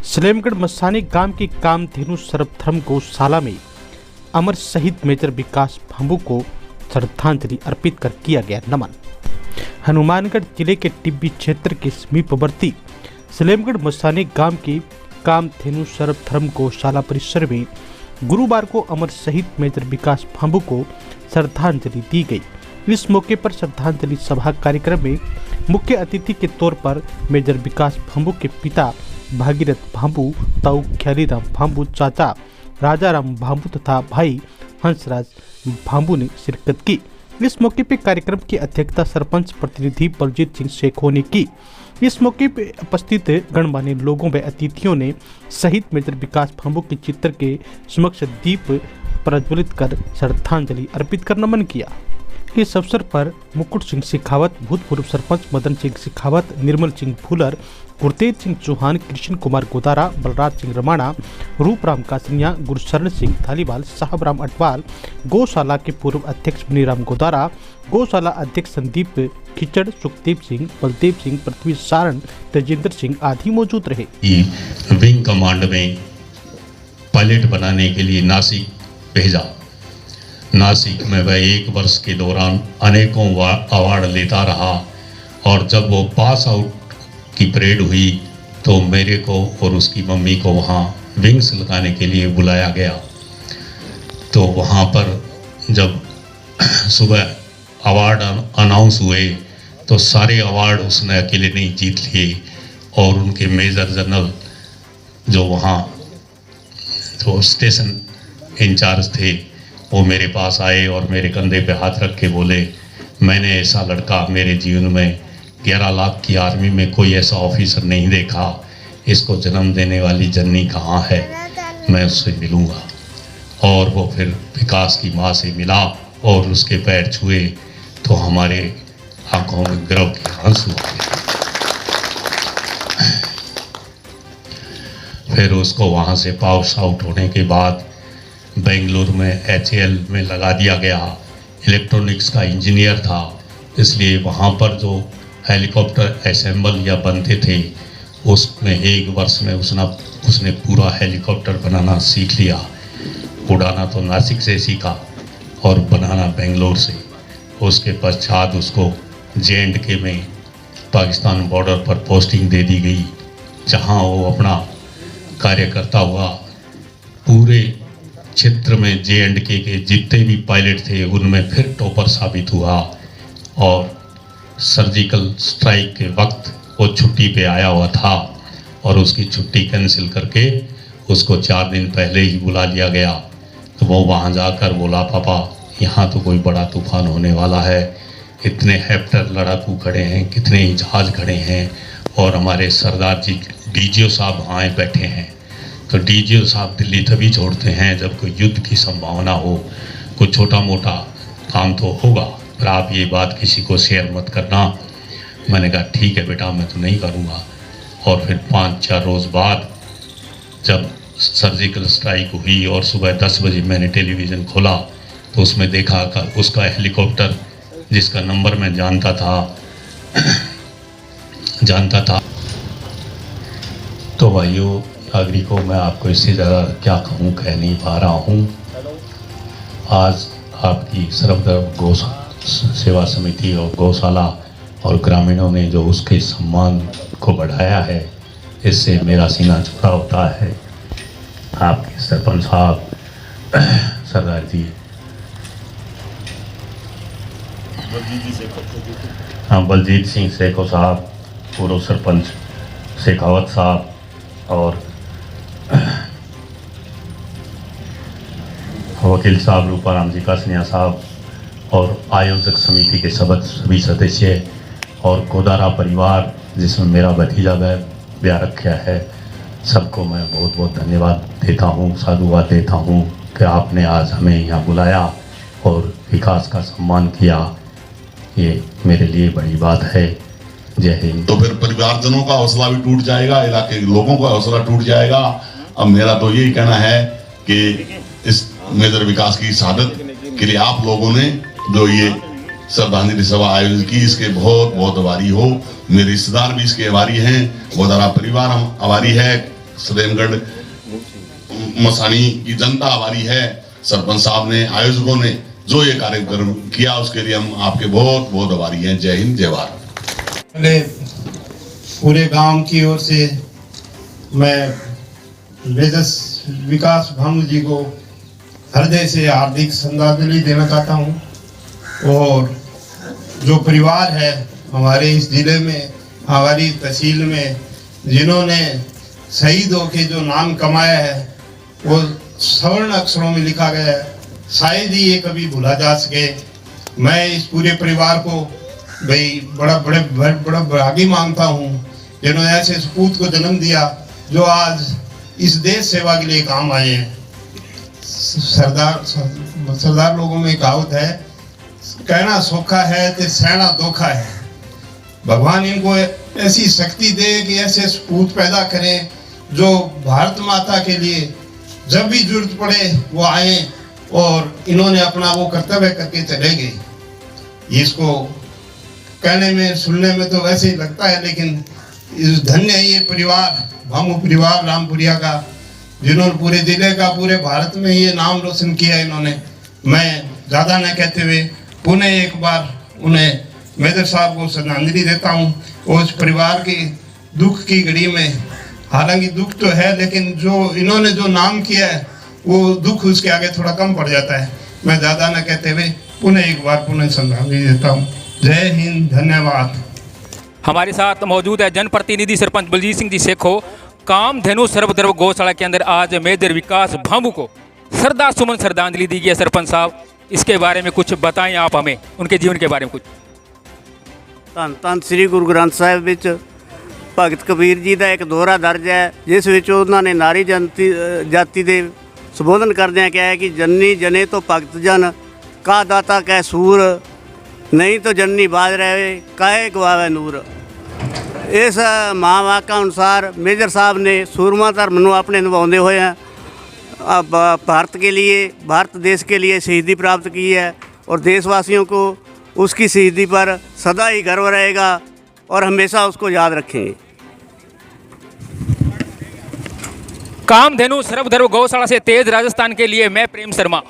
सलेमगढ़ मसानी गांव की कामधेनु सर्वधर्म गौशाला में अमर शहीद मेजर विकास भांबू को श्रद्धांजलि अर्पित कर किया गया नमन। हनुमानगढ़ जिले के टिब्बी क्षेत्र के समीपवर्ती सलेमगढ़ मसानी गांव की कामधेनु सर्वधर्म गौशाला परिसर में गुरुवार को अमर शहीद मेजर विकास भांबू को श्रद्धांजलि दी गई। इस मौके पर श्रद्धांजलि सभा कार्यक्रम में मुख्य अतिथि के तौर पर मेजर विकास भांबू के पिता भागीरथ भांबू, ताऊ ख्यालीराम भांबू, चाचा राजाराम भांबू तथा भाई हंसराज भांबू ने शिरकत की। इस मौके पर कार्यक्रम की अध्यक्षता सरपंच प्रतिनिधि बलजीत सिंह शेखों ने की। इस मौके पर उपस्थित गणमान्य लोगों व अतिथियों ने शहीद मेजर विकास भांबू के चित्र के समक्ष दीप प्रज्वलित कर श्रद्धांजलि अर्पित कर नमन किया। इस अवसर पर मुकुट सिंह शेखावत, भूतपूर्व सरपंच मदन सिंह शेखावत, निर्मल सिंह फूलर, गुरतेज सिंह चौहान, कृष्ण कुमार गोदारा, बलराज सिंह रमाणा, रूपराम कासनिया, गुरशरण सिंह थालीवाल, साहबराम अटवाल, गौशाला के पूर्व अध्यक्ष मुनीराम गोदारा, गौशाला अध्यक्ष संदीप खिचड़, सुखदेव सिंह, बलदेव सिंह, पृथ्वी सारण, तेजेंद्र सिंह आदि मौजूद रहे। विंग कमांड में पायलट बनाने के लिए नासिक भेजा। नासिक में वह 1 वर्ष के दौरान अनेकों अवार्ड लेता रहा और जब वो पास आउट की परेड हुई तो मेरे को और उसकी मम्मी को वहाँ विंग्स लगाने के लिए बुलाया गया। तो वहाँ पर जब सुबह अवार्ड अनाउंस हुए तो सारे अवार्ड उसने अकेले नहीं जीत लिए और उनके मेजर जनरल जो वहाँ तो स्टेशन इंचार्ज थे वो मेरे पास आए और मेरे कंधे पे हाथ रख के बोले, मैंने ऐसा लड़का मेरे जीवन में 11 लाख की आर्मी में कोई ऐसा ऑफिसर नहीं देखा। इसको जन्म देने वाली जननी कहाँ है, मैं उससे मिलूँगा। और वो फिर विकास की माँ से मिला और उसके पैर छुए तो हमारे आंखों में गर्व के आंसू आ गए। फिर उसको वहाँ से पास आउट होने के बाद बेंगलुरु में HAL में लगा दिया गया। इलेक्ट्रॉनिक्स का इंजीनियर था, इसलिए वहाँ पर जो हेलीकॉप्टर असेंबल या बनते थे उसमें 1 वर्ष में उसने पूरा हेलीकॉप्टर बनाना सीख लिया। उड़ाना तो नासिक से सीखा और बनाना बेंगलोर से। उसके पश्चात उसको J&K में पाकिस्तान बॉर्डर पर पोस्टिंग दे दी गई, जहाँ वो अपना कार्य करता हुआ पूरे क्षेत्र में J&K के जितने भी पायलट थे उनमें फिर टॉपर साबित हुआ। और सर्जिकल स्ट्राइक के वक्त वो छुट्टी पे आया हुआ था और उसकी छुट्टी कैंसिल करके उसको 4 दिन पहले ही बुला लिया गया। तो वो वहाँ जाकर बोला, पापा यहाँ तो कोई बड़ा तूफान होने वाला है, इतने हेप्टर लड़ाकू खड़े हैं, कितने ही जहाज खड़े हैं और हमारे सरदार जी DGO साहब आए बैठे हैं। तो DGO साहब दिल्ली तभी छोड़ते हैं जब कोई युद्ध की संभावना हो, कुछ छोटा मोटा काम तो होगा, पर आप ये बात किसी को शेयर मत करना। मैंने कहा ठीक है बेटा, मैं तो नहीं करूँगा। और फिर 5-4 रोज़ बाद जब सर्जिकल स्ट्राइक हुई और सुबह 10 बजे मैंने टेलीविज़न खोला तो उसमें देखा कि उसका हेलीकॉप्टर जिसका नंबर मैं जानता था। तो भाइयों नागरिकों, मैं आपको इससे ज़्यादा क्या कहूँ, कह नहीं पा रहा हूँ। आज आपकी सर्वधर्म गौ सेवा समिति और गौशाला और ग्रामीणों ने जो उसके सम्मान को बढ़ाया है, इससे मेरा सीना चौड़ा होता है। आपके सरपंच साहब, सरदार जी, हाँ, बलजीत सिंह शेखो साहब, पूर्व सरपंच शेखावत साहब और वकील साहब रूपाराम जी कासनिया साहब और आयोजक समिति के सभी सदस्य और गोदारा परिवार जिसमें मेरा भतीजा ब्याह रखा है, सबको मैं बहुत बहुत धन्यवाद देता हूँ, साधुवाद देता हूँ कि आपने आज हमें यहाँ बुलाया और विकास का सम्मान किया। ये मेरे लिए बड़ी बात है। जय हिंद। तो फिर परिवारजनों का हौसला भी टूट जाएगा, इलाके के लोगों का हौसला टूट जाएगा। अब मेरा तो यही कहना है कि इस मेजर विकास की शहादत के लिए आप लोगों ने जो ये श्रद्धांजलि सभा आयोजित की, इसके बहुत बहुत आभारी हो। मेरे रिश्तेदार भी इसके आभारी हैं, गोदारा परिवार हम आभारी है, सलेमगढ़ मसानी की जनता हमारी है, सरपंच साहब ने, आयोजकों ने जो ये कार्यक्रम किया उसके लिए हम आपके बहुत बहुत आभारी हैं। जय हिंद, जय भारत। पहले पूरे गांव की ओर से मैं मेजर विकास भानु जी को हृदय से हार्दिक श्रद्धांजलि देना चाहता हूं। और जो परिवार है हमारे इस जिले में, हमारी तहसील में, जिन्होंने शहीदों के जो नाम कमाया है वो स्वर्ण अक्षरों में लिखा गया है, शायद ही ये कभी भूला जा सके। मैं इस पूरे परिवार को भाई बड़ा भागी मानता हूँ जिन्होंने ऐसे सपूत को जन्म दिया जो आज इस देश सेवा के लिए काम आए हैं। सरदार लोगों में कहावत है, कहना सौखा है तो सहना धोखा है। भगवान इनको ऐसी शक्ति दे कि ऐसे सपूत पैदा करें जो भारत माता के लिए जब भी जरूरत पड़े वो आए और इन्होंने अपना वो कर्तव्य करके चले गए। इसको कहने में सुनने में तो वैसे ही लगता है, लेकिन धन्य है ये परिवार, भामू परिवार रामपुरिया का, जिन्होंने पूरे जिले का, पूरे भारत में ये नाम रोशन किया इन्होंने। मैं ज़्यादा न कहते हुए पुनः एक बार उन्हें मेजर साहब को श्रद्धांजलि देता हूँ। और उस परिवार की दुख की घड़ी में, हालांकि दुख तो है लेकिन जो इन्होंने जो नाम किया है वो दुख उसके आगे थोड़ा कम पड़ जाता है। मैं ज़्यादा न कहते हुए पुनः एक बार पुनः श्रद्धांजलि देता हूँ। जय हिंद, धन्यवाद। हमारे साथ मौजूद है जनप्रतिनिधि सरपंच बलजीत सिंह जी सेखो। कामधेनु सर्वधर्म गौशाला के अंदर आज मेजर विकास भामू को श्रद्धा सुमन श्रद्धांजलि दी गई है। सरपंच साहब, इसके बारे में कुछ बताएं आप हमें, उनके जीवन के बारे में कुछ। ਧੰਨ ਧੰਨ ਸ੍ਰੀ ਗੁਰੂ ਗ੍ਰੰਥ ਸਾਹਿਬ ਵਿੱਚ ਭਗਤ ਕਬੀਰ ਜੀ ਦਾ ਇੱਕ ਦੋਹਰਾ ਦਰਜ ਹੈ, ਜਿਸ ਵਿੱਚ ਉਹਨਾਂ ਨੇ ਨਾਰੀ ਜਾਤੀ ਦੇ ਸੰਬੋਧਨ ਕਰਦਿਆਂ ਕਿਹਾ ਹੈ ਕਿ ਜਨਨੀ ਜਨੇ ਤੋਂ ਭਗਤ ਜਨ ਕਾ ਦਾਤਾ ਕਹਿ ਸੂਰ, ਨਹੀਂ ਤਾਂ ਜਨਨੀ ਬਾਜ ਰਹੇ ਕਾਹੇ ਗਵਾਵੇ ਨੂਰ। ਇਸ ਮਹਾਂਵਾਕਾਂ ਅਨੁਸਾਰ ਮੇਜਰ ਸਾਹਿਬ ਨੇ ਸੂरमा ਧਰਮ ਨੂੰ ਆਪਣੇ ਨਿਭਾਉਂਦੇ ਹੋਏ भारत के लिए, भारत देश के लिए शहीदी प्राप्त की है और देशवासियों को उसकी शहीदी पर सदा ही गर्व रहेगा और हमेशा उसको याद रखेंगे। कामधेनु सर्वधर्म गौशाला से तेज राजस्थान के लिए मैं प्रेम शर्मा।